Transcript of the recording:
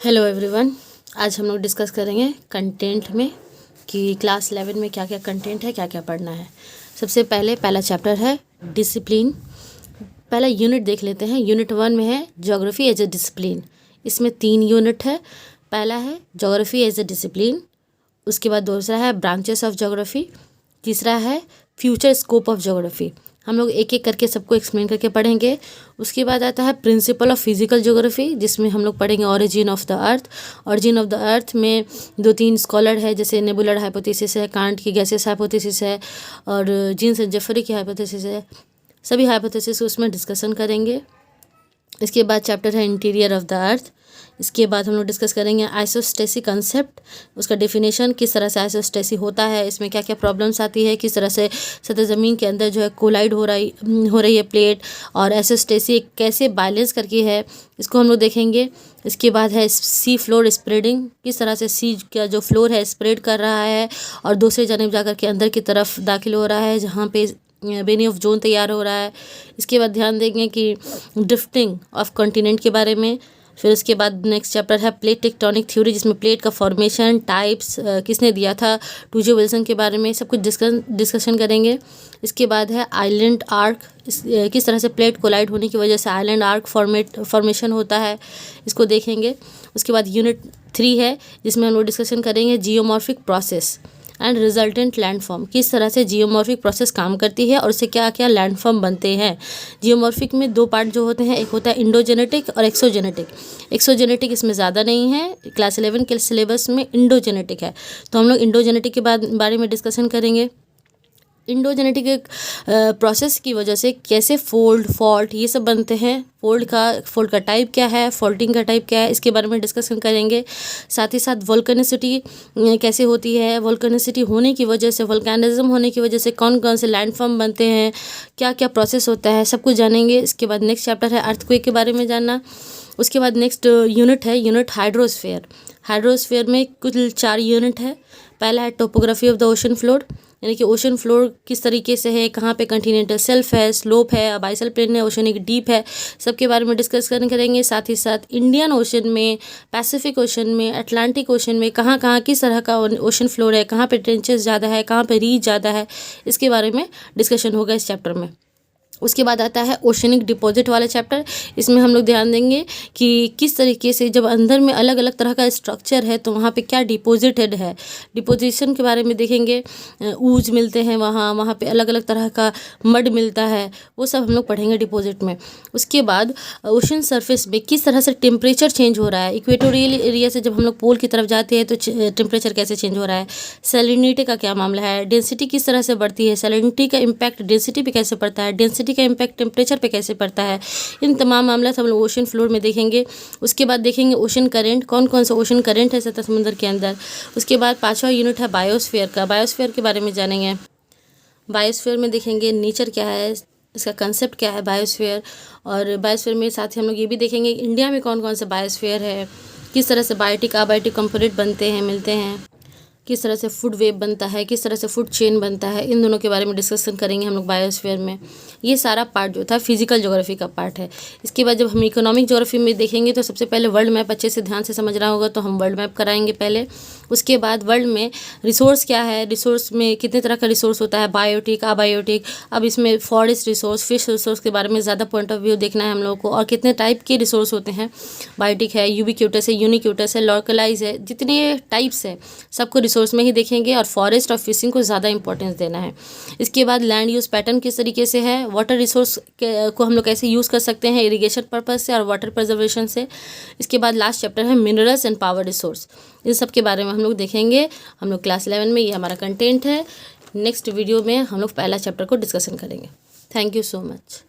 Hello everyone. आज हम लोग डिस्कस करेंगे कंटेंट में कि क्लास 11 में क्या क्या कंटेंट है, क्या क्या पढ़ना है। सबसे पहला चैप्टर है डिसिप्लिन। पहला यूनिट देख लेते हैं। यूनिट 1 में है ज्योग्राफी एज ए डिसिप्लिन। इसमें 3 यूनिट है। पहला है ज्योग्राफी एज ए डिसिप्लिन, उसके बाद दूसरा है ब्रांचेस ऑफ ज्योग्राफी, तीसरा है फ्यूचर स्कोप ऑफ ज्योग्राफी। हम लोग एक एक करके सबको एक्सप्लेन करके पढ़ेंगे। उसके बाद आता है प्रिंसिपल ऑफ फिजिकल ज्योग्राफी, जिसमें हम लोग पढ़ेंगे origin of the earth. Origin of the earth में 2-3 स्कॉलर है, जैसे नेबुलर हाइपोथेसिस है, कांट की गैसेस हाइपोथेसिस है और जीन्स एंड जेफरी की हाइपोथेसिस है। सभी हाइपोथेसिस उसमें डिस्कशन करेंगे। इसके बाद चैप्टर है इंटीरियर ऑफ द अर्थ। इसके बाद हम लोग डिस्कस करेंगे आइसोस्टेसी कंसेप्ट, उसका डेफिनेशन, किस तरह से आइसोस्टेसी होता है, इसमें क्या क्या प्रॉब्लम्स आती है, किस तरह से सतह ज़मीन के अंदर जो है कोलाइड हो रही है प्लेट, और आइसोस्टेसी कैसे बैलेंस करके है, इसको हम लोग देखेंगे। इसके बाद है सी फ्लोर स्प्रेडिंग, किस तरह से सी का जो फ्लोर है स्प्रेड कर रहा है और दूसरे जानिब जाकर के अंदर की तरफ दाखिल हो रहा है, जहाँ पे बेनी ऑफ जोन तैयार हो रहा है। इसके बाद ध्यान देंगे कि ड्रिफ्टिंग ऑफ कॉन्टिनेंट के बारे में। फिर उसके बाद नेक्स्ट चैप्टर है प्लेट टेक्टोनिक थ्योरी, जिसमें प्लेट का फॉर्मेशन, टाइप्स किसने दिया था, टूजे विल्सन के बारे में सब कुछ डिस्कशन करेंगे। इसके बाद है आइलैंड आर्क, किस तरह से प्लेट कोलाइड होने की वजह से आइलैंड आर्क फॉर्मेशन होता है, इसको देखेंगे। उसके बाद यूनिट 3 है, जिसमें हम लोग डिस्कशन करेंगे geomorphic process and resultant landform, किस तरह से जियोमॉर्फिक प्रोसेस काम करती है और उससे क्या क्या लैंडफॉर्म बनते हैं। जियोमॉर्फिक में 2 पार्ट जो होते हैं, एक होता है इंडोजेनेटिक और एक्सोजेनेटिक। एक्सोजेनेटिक इसमें ज़्यादा नहीं है, क्लास 11 के सिलेबस में इंडोजेनेटिक है, तो हम लोग इंडोजेनेटिक के बारे में डिस्कशन करेंगे। इंडोजेनेटिक प्रोसेस की वजह से कैसे फॉल्ट ये सब बनते हैं, फोल्ड का टाइप क्या है, फॉल्टिंग का टाइप क्या है, इसके बारे में डिस्कशन करेंगे। साथ ही साथ वोल्केनिसिटी कैसे होती है, वोल्केनिसिटी होने की वजह से, वोल्केनिज्म होने की वजह से कौन कौन से लैंडफॉर्म बनते हैं, क्या क्या प्रोसेस होता है, सब कुछ जानेंगे। इसके बाद नेक्स्ट चैप्टर है अर्थक्वेक के बारे में जानना। उसके बाद नेक्स्ट यूनिट है यूनिट हाइड्रोस्फीयर। हाइड्रोस्फीयर में कुल 4 यूनिट है। पहला है topography of the ocean floor, यानी कि ओशन फ्लोर किस तरीके से है, कहाँ पे कंटिनेंटल शेल्फ है, स्लोप है, अबाइसल प्लेन है, ओशनिक डीप है, सबके बारे में डिस्कस करेंगे। साथ ही साथ इंडियन ओशन में, पैसिफिक ओशन में, अटलांटिक ओशन में कहाँ कहाँ किस तरह का ओशन फ्लोर है, कहाँ पे ट्रेंचेस ज़्यादा है, कहाँ पे रीच ज़्यादा है, इसके बारे में डिस्कशन होगा इस चैप्टर में। उसके बाद आता है ओशनिक डिपॉजिट वाला चैप्टर। इसमें हम लोग ध्यान देंगे कि किस तरीके से जब अंदर में अलग अलग तरह का स्ट्रक्चर है तो वहाँ पे क्या डिपॉजिटेड है, डिपोजिशन के बारे में देखेंगे। ऊज मिलते हैं वहाँ पे अलग अलग तरह का मड मिलता है, वो सब हम लोग पढ़ेंगे डिपॉजिट में। उसके बाद ओशन सरफेस में किस तरह से टेम्परेचर चेंज हो रहा है, इक्वेटोरियल एरिया से जब हम लोग पोल की तरफ जाते हैं तो टेम्परेचर कैसे चेंज हो रहा है, सैलिनिटी का क्या मामला है, डेंसिटी किस तरह से बढ़ती है, सैलिनिटी का इम्पैक्ट डेंसिटी पे कैसे पड़ता है, डेंसिटी का इम्पैक्ट टेम्परेचर पे कैसे पड़ता है, इन तमाम मामला हम लोग ओशन फ्लोर में देखेंगे। उसके बाद देखेंगे ओशन करंट, कौन कौन सा ओशन करंट है सतह समुद्र के अंदर। उसके बाद 5वां यूनिट है बायोस्फीयर का। बायोस्फीयर के बारे में जानेंगे। बायोस्फीयर में देखेंगे नेचर क्या है, इसका कंसेप्ट क्या है बायोस्फीयर, और बायोस्फीयर में साथ ही हम लोग ये भी देखेंगे इंडिया में कौन कौन सा बायोस्फीयर है, किस तरह से बायोटिक अबायोटिक कंपोनेंट बनते हैं, मिलते हैं, किस तरह से फूड वेब बनता है, किस तरह से फूड चेन बनता है, इन दोनों के बारे में डिस्कशन करेंगे हम लोग बायोस्फीयर में। ये सारा पार्ट जो था फिजिकल ज्योग्राफी का पार्ट है। इसके बाद जब हम इकोनॉमिक ज्योग्राफी में देखेंगे तो सबसे पहले वर्ल्ड मैप अच्छे से ध्यान से समझना होगा, तो हम वर्ल्ड मैप कराएंगे पहले। उसके बाद वर्ल्ड में रिसोर्स क्या है, रिसोर्स में कितने तरह का रिसोर्स होता है, बायोटिक अबायोटिक। अब इसमें फॉरेस्ट रिसोर्स, फिश रिसोर्स के बारे में ज़्यादा पॉइंट ऑफ व्यू देखना है हम लोग को, और कितने टाइप के रिसोर्स होते हैं, बायोटिक है, यूबिक्यूटस है, यूनिक्यूटस है, लोकलाइज है, जितने टाइप्स है सबको रिसोर्स में ही देखेंगे, और फॉरेस्ट और फिशिंग को ज़्यादा इंपॉर्टेंस देना है। इसके बाद लैंड यूज़ पैटर्न किस तरीके से है, वाटर रिसोर्स को हम लोग कैसे यूज़ कर सकते हैं इरिगेशन पर्पज़ से और वाटर प्रिजर्वेशन से। इसके बाद लास्ट चैप्टर है मिनरल्स एंड पावर रिसोर्स, इन सब के बारे में हम लोग देखेंगे। हम लोग क्लास 11 में, ये हमारा कंटेंट है। नेक्स्ट वीडियो में हम लोग पहला चैप्टर को डिस्कशन करेंगे। Thank you so much.